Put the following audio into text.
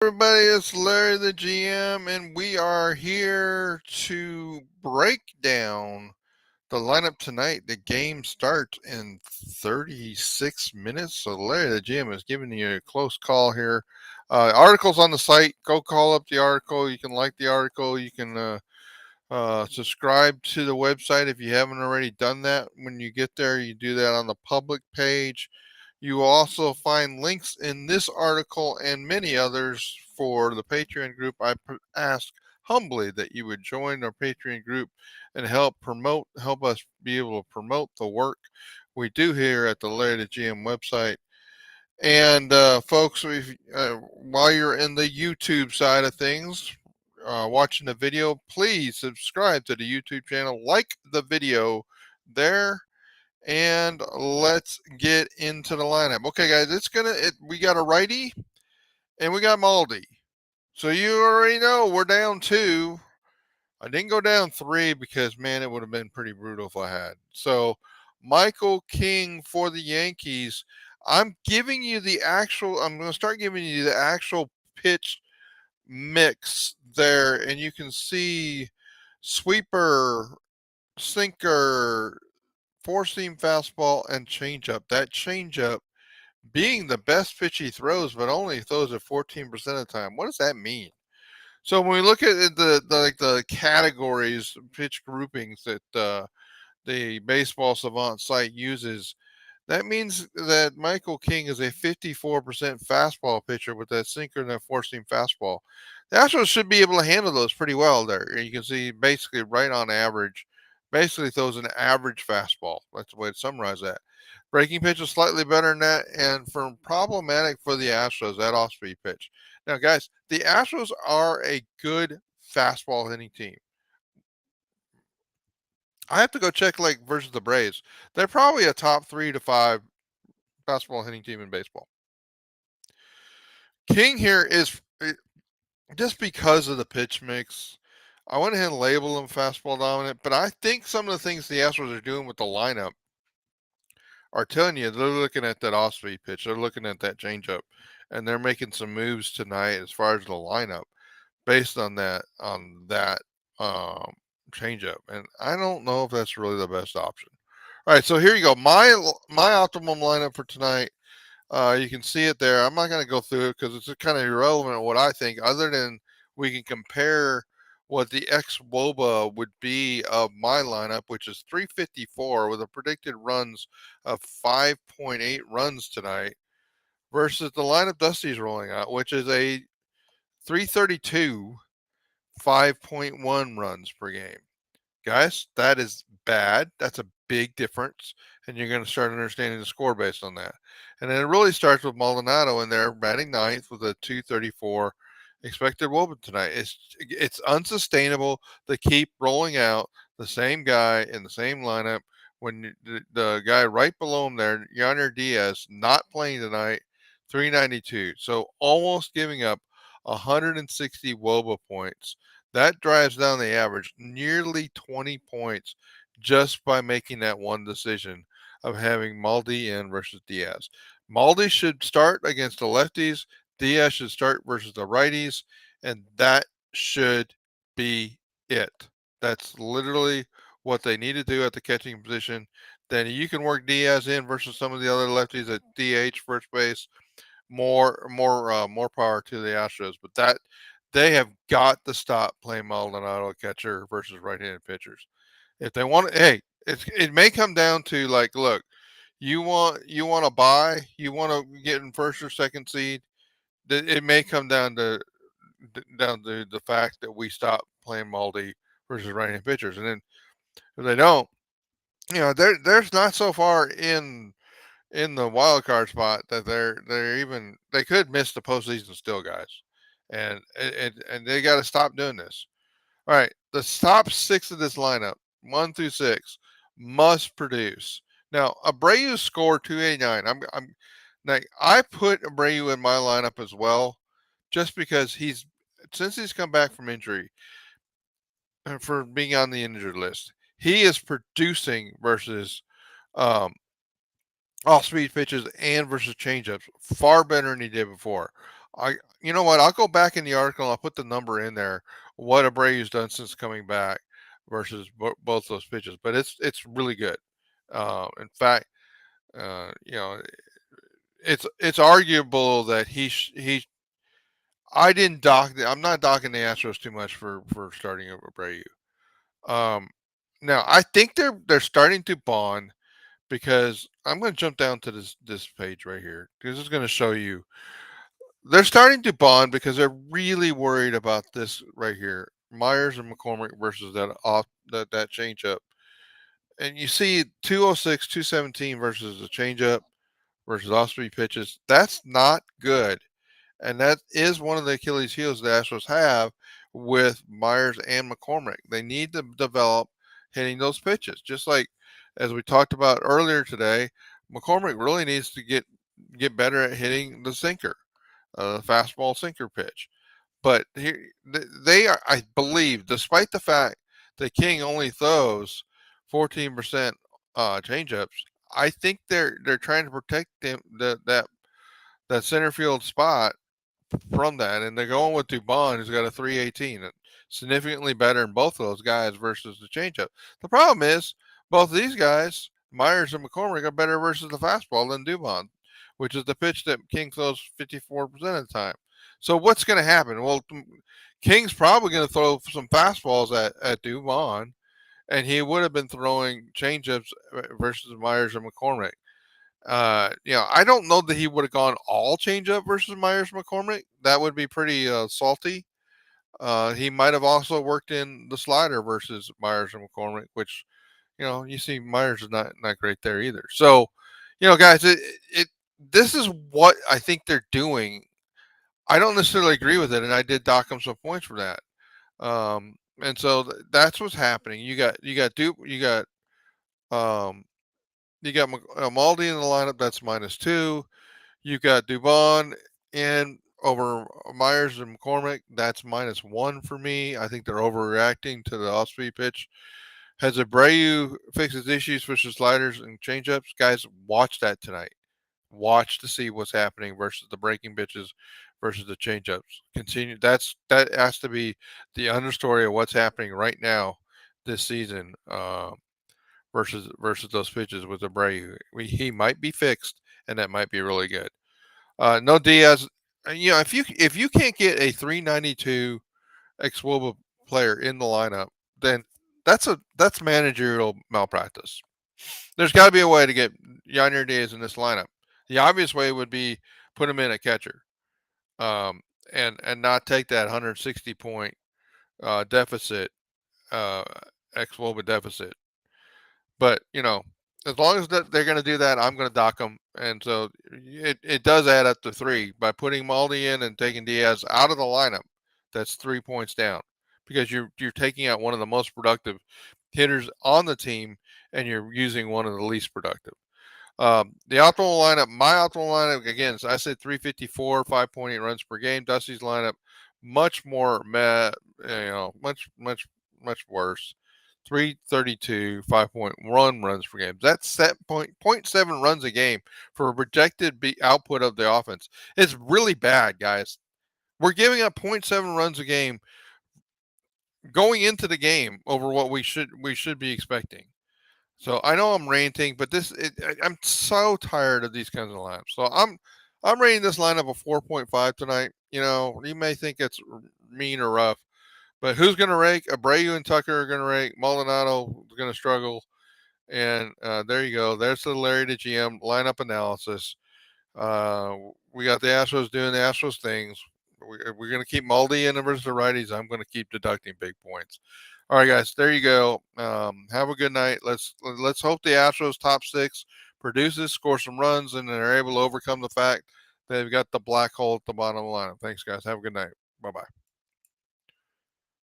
Everybody, it's Larry the GM, and we are here to break down the lineup tonight. The game starts in 36 minutes, so Larry the GM is giving you a close call here. Articles on the site. Go call up the article. You can like the article. You can subscribe to the website if you haven't already done that. When you get there, you do that on the public page. You will also find links in this article and many others for the Patreon group. I ask humbly that you would join our Patreon group and help us be able to promote the work we do here at the Larry the GM website. And folks, while you're in the YouTube side of things, watching the video, please subscribe to the YouTube channel, like the video there, and let's get into the lineup. Okay, guys, we got a righty and we got Maldi. So you already know we're down two. I didn't go down three because man, it would have been pretty brutal if I had. So Michael King for the Yankees. I'm going to start giving you the actual pitch mix there, and you can see sweeper, sinker, four seam fastball, and changeup. That changeup being the best pitch he throws, but only throws it 14% of the time. What does that mean? So when we look at the categories, pitch groupings that the Baseball Savant site uses, that means that Michael King is a 54% fastball pitcher with that sinker and that four seam fastball. The Astros should be able to handle those pretty well there. You can see basically right on average, basically throws an average fastball. That's the way to summarize that. Breaking pitch is slightly better than that, and for problematic for the Astros, that off speed pitch. Now, guys, the Astros are a good fastball hitting team. I have to go check like versus the Braves. They're probably a top 3 to 5 fastball hitting team in baseball. King here is just because of the pitch mix. I went ahead and labeled him fastball dominant, but I think some of the things the Astros are doing with the lineup are telling you they're looking at that off speed pitch, they're looking at that changeup, and they're making some moves tonight as far as the lineup based on that um, changeup. And I don't know if that's really the best option. All right, so here you go. My optimum lineup for tonight. You can see it there. I'm not going to go through it because it's kind of irrelevant what I think, other than we can compare what the ex WOBA would be of my lineup, which is 354 with a predicted runs of 5.8 runs tonight, versus the lineup Dusty's rolling out, which is a 332, 5.1 runs per game. Guys, that is bad. That's a big difference. And you're going to start understanding the score based on that. And then it really starts with Maldonado in there, batting ninth with a 234 expected WOBA tonight. It's unsustainable to keep rolling out the same guy in the same lineup when the guy right below him there, Yonder Diaz, not playing tonight, 392. So almost giving up 160 WOBA points. That drives down the average nearly 20 points just by making that one decision of having Maldi in versus Diaz. Maldi should start against the lefties. Diaz should start versus the righties, and that should be it. That's literally what they need to do at the catching position. Then you can work Diaz in versus some of the other lefties at DH, first base. More power to the Astros, but that they have got to stop playing Maldonado catcher versus right-handed pitchers. If they want, hey, it may come down to like, look, you want to buy, you want to get in first or second seed. It may come down to the fact that we stop playing Maldi versus right-handed pitchers, and then if they don't, there's not so far in the wild card spot that they could miss the postseason still, guys, and they got to stop doing this. All right, the top six of this lineup, 1 through 6, must produce. Now, Abreu scored 289. I'm like I put Abreu in my lineup as well, just because since he's come back from injury, for being on the injured list, he is producing versus um, off speed pitches and versus changeups far better than he did before. You know what? I'll go back in the article. And I'll put the number in there. What Abreu's done since coming back versus both those pitches, but it's really good. In fact, you know, it's arguable that he. I didn't dock. I'm not docking the Astros too much for starting over Abreu. Um, Now I think they're starting to bond because I'm going to jump down to this page right here because it's going to show you they're starting to bond because they're really worried about this right here. Myers and McCormick versus that changeup. And you see 206, 217 versus the changeup versus off speed pitches. That's not good. And that is one of the Achilles heels the Astros have with Myers and McCormick. They need to develop hitting those pitches. Just like as we talked about earlier today, McCormick really needs to get better at hitting the sinker, fastball sinker pitch. But they are, I believe, despite the fact that King only throws 14% changeups, I think they're trying to protect them that center field spot from that, and they're going with Dubon, who's got a 318, significantly better than both of those guys versus the changeup. The problem is both of these guys, Myers and McCormick, are better versus the fastball than Dubon, which is the pitch that King throws 54% of the time. So what's going to happen? Well, King's probably going to throw some fastballs at Dubon, and he would have been throwing changeups versus Myers and McCormick. I don't know that he would have gone all changeup versus Myers McCormick. That would be pretty salty. He might have also worked in the slider versus Myers and McCormick, which you see Myers is not great there either. So, guys, it this is what I think they're doing. I don't necessarily agree with it, and I did dock them some points for that. And so that's what's happening. You got Dupe, um, you got Maldi in the lineup. That's -2. You got Dubon in over Myers and McCormick. That's -1 for me. I think they're overreacting to the off-speed pitch. Has Abreu fixed his issues with his sliders and changeups? Guys, watch that tonight. Watch to see what's happening versus the breaking pitches versus the changeups. Continue. That has to be the understory of what's happening right now this season versus those pitches with Abreu. He might be fixed, and that might be really good. No Diaz. If you can't get a 392 ex-Woba player in the lineup, then that's managerial malpractice. There's got to be a way to get Yonder Diaz in this lineup. The obvious way would be put him in a catcher, um, and not take that 160 point deficit, uh, ex-Woba deficit. But as long as they're going to do that, I'm going to dock them. And so it does add up to 3 by putting Maldi in and taking Diaz out of the lineup. That's 3 points down because you're taking out one of the most productive hitters on the team and you're using one of the least productive. The optimal lineup, my optimal lineup again, I said 354, 5.8 runs per game. Dusty's lineup, much more, much worse. 332, 5.1 runs per game. That's set 0.7 runs a game for a projected output of the offense. It's really bad, guys. We're giving up 0.7 runs a game going into the game over what we should be expecting. So I know I'm ranting, but I'm so tired of these kinds of lineups. So I'm rating this lineup a 4.5 tonight. You may think it's mean or rough, but who's going to rake? Abreu and Tucker are going to rake. Maldonado is going to struggle. And there you go. There's the Larry the GM lineup analysis. We got the Astros doing the Astros things. We're going to keep Maldi in versus the righties. I'm going to keep deducting big points. All right, guys. There you go. Have a good night. Let's hope the Astros top 6 produces, score some runs, and they're able to overcome the fact that they've got the black hole at the bottom of the lineup. Thanks, guys. Have a good night. Bye bye.